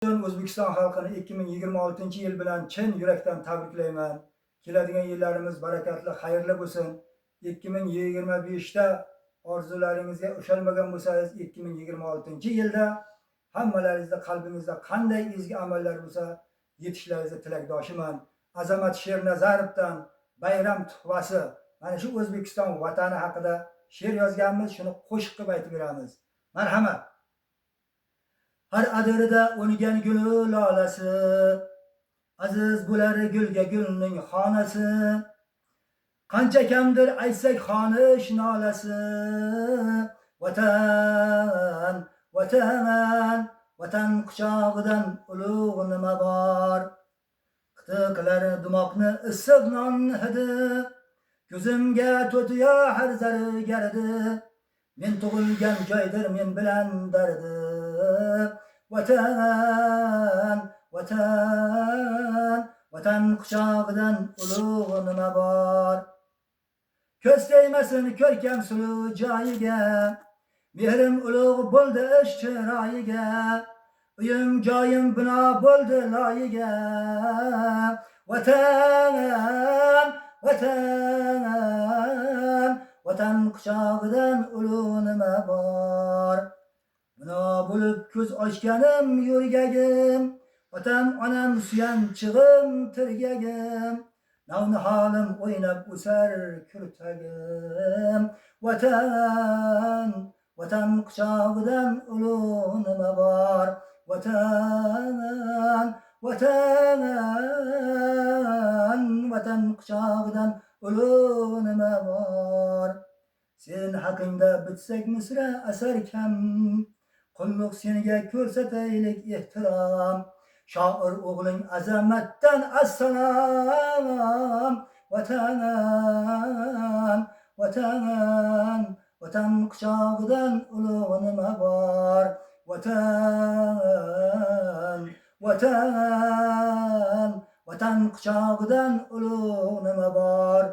O'zbekiston xalqini 2026-yil bilan chin yurakdan tabriklayman. Keladigan yillarimiz barakatli, xayrli bo'lsin. 2025da orzularingizga ushalmagan bo'lsangiz, 2026-yilda hammalaringizda qalbingizda qanday ezgi amallar bo'lsa, yetishlaringizni tilakdoshiman. Azamat Shernazarovdan bayram tuhfasi. Mana shu O'zbekiston vatani haqida she'r yozganmiz, shuni qo'shiq qilib aytib beramiz. Marhamat. Har adirda o'ngan guli lolasi, aziz bo'lar gulga gulning xonasi. Qancha kamdir aytsak xonish nolasi. Vatan, vatan, vatan quchog'idan ulug' nima bor? Qitiqlar dumoqni issiq non hidi, ko'zimga to'tiyo har zargardi. Men tug'ilgan joydir men bilan dardi. Vatan, vatan, vatan quchog'idan ulug' nima bor? Ko'z tegmasin ko'rkam suluv joyiga, mehrim ulug' bo'ldi ish chiroyiga. Uyim joyim bino bo'ldi loyiga. Vatan, vatan, vatan quchog'idan ulug' nima bor? Bino bo'lib ko'z ochganim yurgagim, otam onam suyanchig'im tirgagim. Navniholim o'ynab o'sar kurtagim. Vatan, vatan quchog'idan ulug' nima bor? Vatan, vatan, vatan quchog'idan ulug' nima bor? Sen haqingda bitsak misra asar kam, qulluq senga ko'rsataylik ehtirom. Shoir o'g'ling azamatdan assalom. Vatan, vatan, vatan quchog'idan ulug' nima bor? Vatan, vatan, vatan quchog'idan ulug' nima bor?